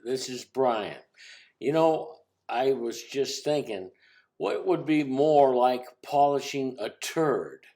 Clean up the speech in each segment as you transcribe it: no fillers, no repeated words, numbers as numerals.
This is Bryan. You know, I was just thinking, what would be more like polishing a turd?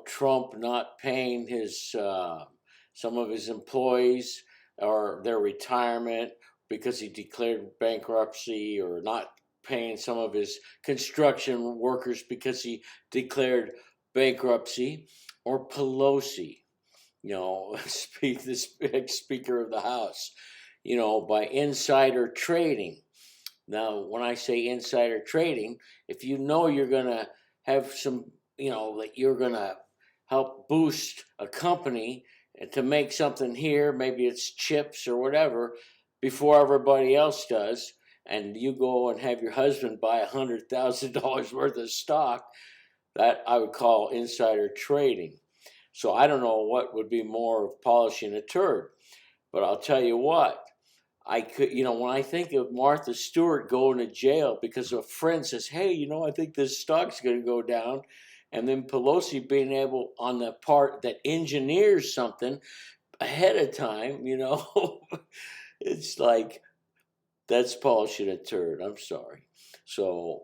Trump not paying his some of his employees or their retirement because he declared bankruptcy, or not paying some of his construction workers because he declared bankruptcy, or Pelosi, this big Speaker of the House, by insider trading. Now, when I say insider trading, if you know you're going to have some, that you're going to help boost a company to make something here, maybe it's chips or whatever, before everybody else does, and you go and have your husband buy $100,000 worth of stock, that I would call insider trading. So I don't know what would be more of polishing a turd, but I'll tell you what. I could, when I think of Martha Stewart going to jail because a friend says, hey, I think this stock's going to go down. And then Pelosi being able, on the part that engineers something ahead of time, it's like, that's polishing a turd. I'm sorry. So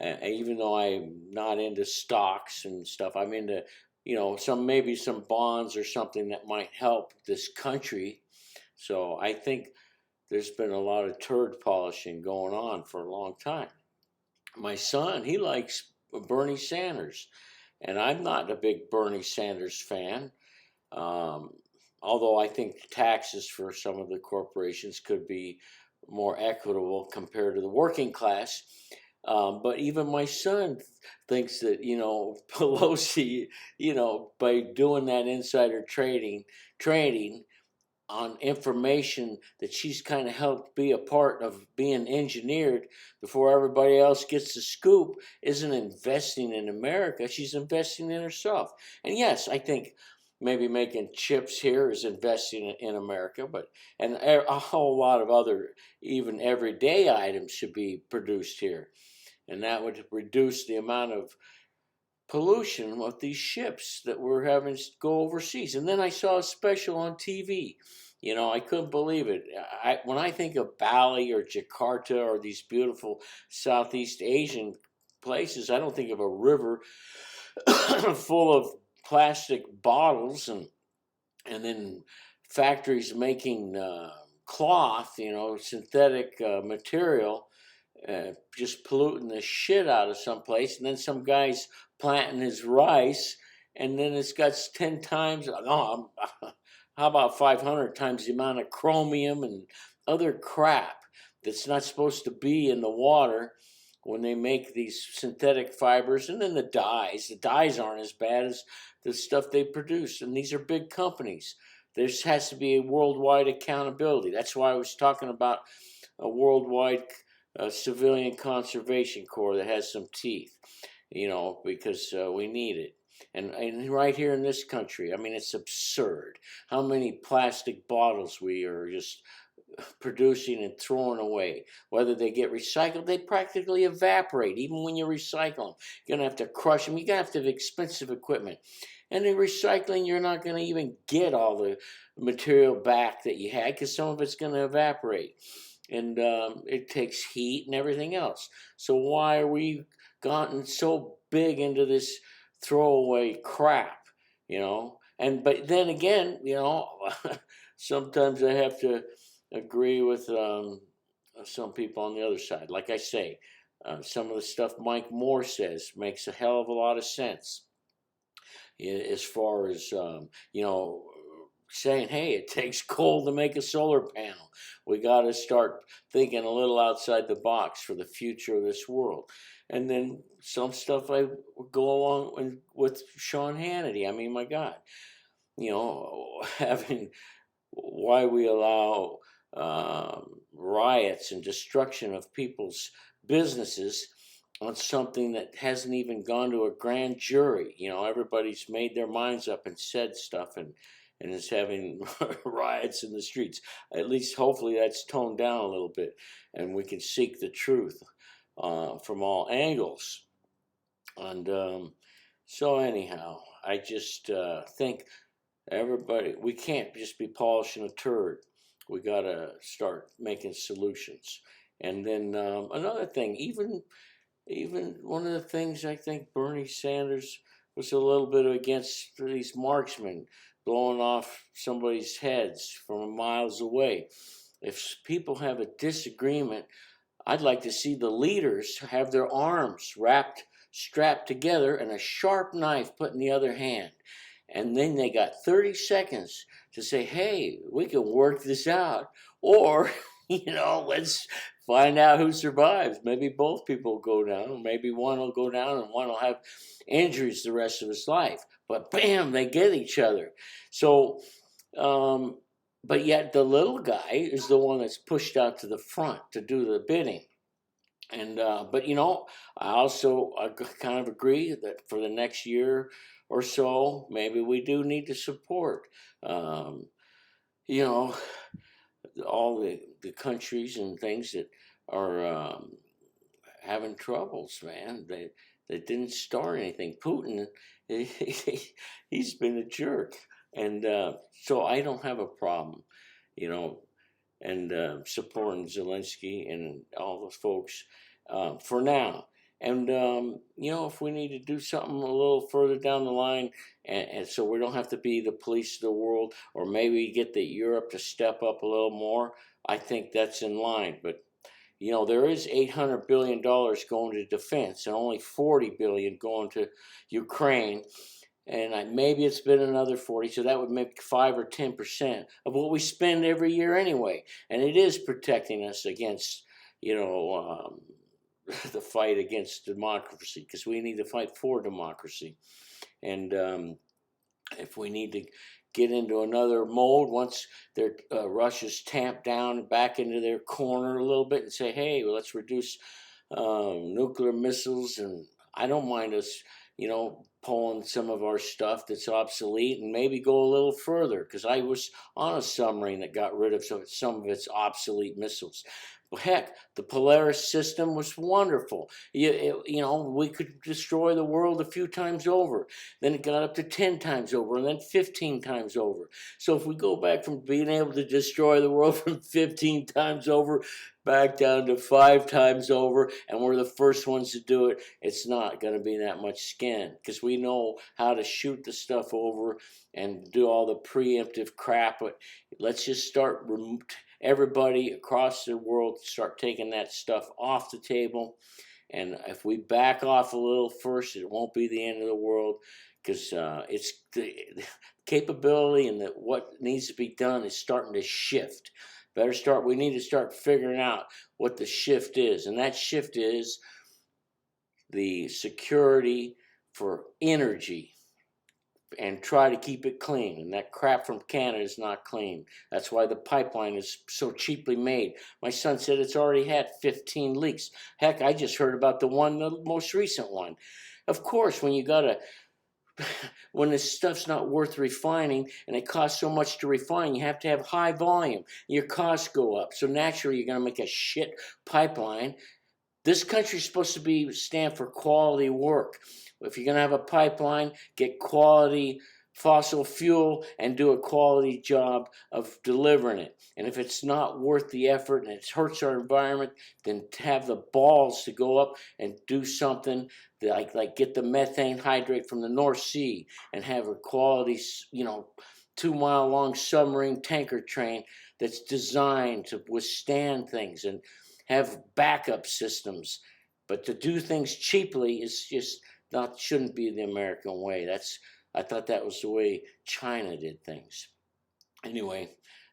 even though I'm not into stocks and stuff, I'm into, maybe some bonds or something that might help this country. So I think there's been a lot of turd polishing going on for a long time. My son, he likes Bernie Sanders, and I'm not a big Bernie Sanders fan. Although I think taxes for some of the corporations could be more equitable compared to the working class. But even my son thinks that, Pelosi, by doing that insider trading on information that she's kind of helped be a part of being engineered before everybody else gets the scoop, isn't investing in America. She's investing in herself. And yes, I think maybe making chips here is investing in America, and a whole lot of other even everyday items should be produced here. And that would reduce the amount of pollution with these ships that we're having to go overseas. And then I saw a special on TV. I couldn't believe it. When I think of Bali or Jakarta or these beautiful Southeast Asian places, I don't think of a river full of plastic bottles and then factories making cloth, synthetic material, just polluting the shit out of some place, and then some guy's planting his rice, and then it's got 10 times, no, how about 500 times the amount of chromium and other crap that's not supposed to be in the water when they make these synthetic fibers. And then the dyes aren't as bad as the stuff they produce, and these are big companies. There has to be a worldwide accountability. That's why I was talking about a worldwide civilian conservation corps that has some teeth, because we need it. And right here in this country, I mean, it's absurd how many plastic bottles we are just producing and throwing away. Whether they get recycled, they practically evaporate. Even when you recycle them, you're going to have to crush them. You're going to have to have expensive equipment. And in recycling, you're not going to even get all the material back that you had, because some of it's going to evaporate. And it takes heat and everything else. So why are we gotten so big into this throwaway crap, but then again, sometimes I have to agree with some people on the other side. Like I say, some of the stuff Mike Moore says makes a hell of a lot of sense, as far as saying, hey, it takes coal to make a solar panel. We got to start thinking a little outside the box for the future of this world. And then some stuff I go along with Sean Hannity. I mean, my God, having why we allow riots and destruction of people's businesses on something that hasn't even gone to a grand jury. Everybody's made their minds up and said stuff and is having riots in the streets. At least hopefully that's toned down a little bit and we can seek the truth from all angles. And so anyhow, I just think we can't just be polishing a turd. We got to start making solutions. And then another thing, even one of the things I think Bernie Sanders was a little bit against these marksmen blowing off somebody's heads from miles away. If people have a disagreement, I'd like to see the leaders have their arms strapped together, and a sharp knife put in the other hand. And then they got 30 seconds to say, hey, we can work this out. Or, let's find out who survives. Maybe both people will go down, or maybe one will go down and one will have injuries the rest of his life. But bam, they get each other. So, but yet the little guy is the one that's pushed out to the front to do the bidding. And but I kind of agree that for the next year or so, maybe we do need to support, you know, all the countries and things that are having troubles, man. They didn't start anything. Putin, he's been a jerk, and so I don't have a problem, you know, and supporting Zelensky and all those folks for now. And if we need to do something a little further down the line, and so we don't have to be the police of the world, or maybe get the Europe to step up a little more, I think that's in line. But there is $800 billion going to defense, and only $40 billion going to Ukraine. And maybe it's been another 40, so that would make 5 or 10% of what we spend every year anyway. And it is protecting us against, the fight against democracy, because we need to fight for democracy. And if we need to get into another mode once Russia's tamped down back into their corner a little bit and say, hey, well, let's reduce nuclear missiles, and I don't mind us, pulling some of our stuff that's obsolete and maybe go a little further, because I was on a submarine that got rid of some of its obsolete missiles. Well, heck, the Polaris system was wonderful. We could destroy the world a few times over. Then it got up to 10 times over, and then 15 times over. So if we go back from being able to destroy the world from 15 times over back down to 5 times over, and we're the first ones to do it, it's not going to be that much skin, because we know how to shoot the stuff over and do all the preemptive crap. But let's just start everybody across the world start taking that stuff off the table. And if we back off a little first, it won't be the end of the world, because it's the capability and what needs to be done is starting to shift. We need to start figuring out what the shift is. And that shift is the security for energy, and try to keep it clean. And that crap from Canada is not clean. That's why the pipeline is so cheaply made. My son said it's already had 15 leaks. Heck, I just heard about the most recent one. Of course, when this stuff's not worth refining and it costs so much to refine, you have to have high volume. Your costs go up. So naturally, you're going to make a shit pipeline. This country's supposed to stand for quality work. If you're going to have a pipeline, get quality fossil fuel and do a quality job of delivering it. And if it's not worth the effort and it hurts our environment, then have the balls to go up and do something like get the methane hydrate from the North Sea and have a quality, 2-mile long submarine tanker train that's designed to withstand things and have backup systems. But to do things cheaply is just shouldn't be the American way. I thought that was the way China did things. Anyway,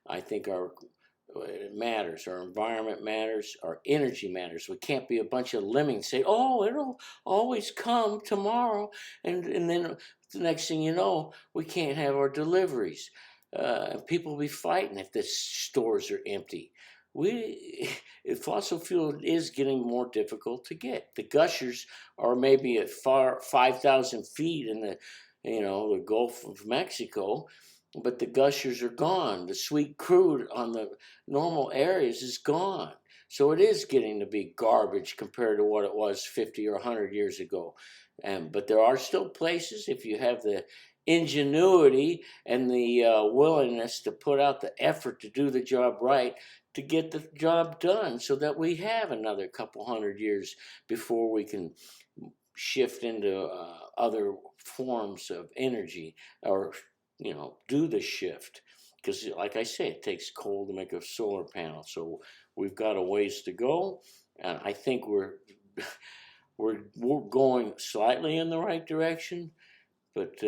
I think it matters. Our environment matters. Our energy matters. We can't be a bunch of lemmings say, "Oh, it'll always come tomorrow," and then the next thing you know, we can't have our deliveries. And people will be fighting if the stores are empty. Fossil fuel is getting more difficult to get. The gushers are maybe at 5,000 feet in the Gulf of Mexico, but the gushers are gone. The sweet crude on the normal areas is gone. So it is getting to be garbage compared to what it was 50 or 100 years ago. But there are still places, if you have the ingenuity and the willingness to put out the effort to do the job right, to get the job done, so that we have another couple hundred years before we can shift into other forms of energy, or do the shift. Because like I say, it takes coal to make a solar panel, so we've got a ways to go, and I think we're going slightly in the right direction, but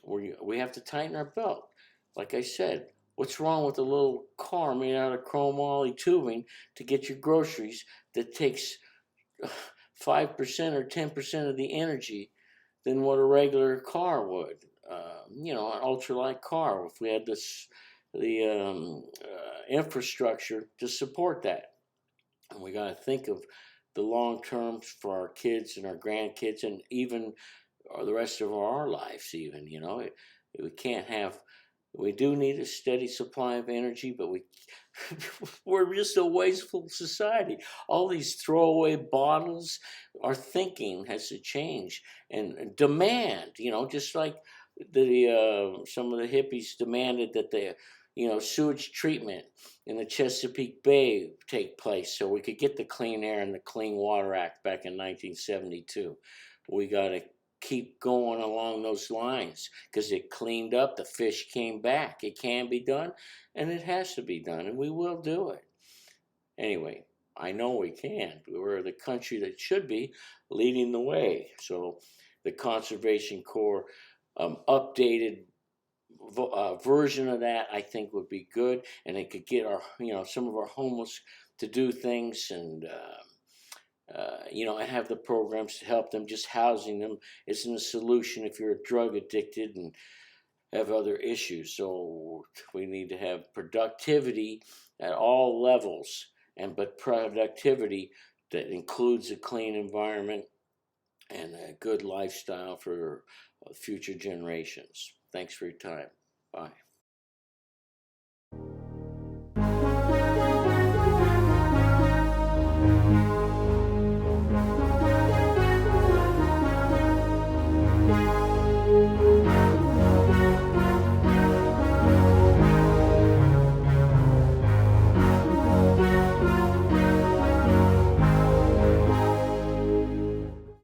we have to tighten our belt. Like I said, what's wrong with a little car made out of chromoly tubing to get your groceries that takes 5% or 10% of the energy than what a regular car would? An ultralight car, if we had the infrastructure to support that. And we got to think of the long term for our kids and our grandkids, and even the rest of our lives. Even we can't have. We do need a steady supply of energy, but we're just a wasteful society. All these throwaway bottles. Our thinking has to change, and demand. Just like some of the hippies demanded that the sewage treatment in the Chesapeake Bay take place so we could get the Clean Air and the Clean Water Act back in 1972. We got to keep going along those lines, because it cleaned up, the fish came back. It can be done, and it has to be done, and we will do it. Anyway, I know we can. We're the country that should be leading the way. So the Conservation Corps updated version of that, I think, would be good, and it could get our some of our homeless to do things, and and have the programs to help them. Just housing them isn't a solution if you're drug addicted and have other issues. So we need to have productivity at all levels, but productivity that includes a clean environment and a good lifestyle for future generations. Thanks for your time. Bye.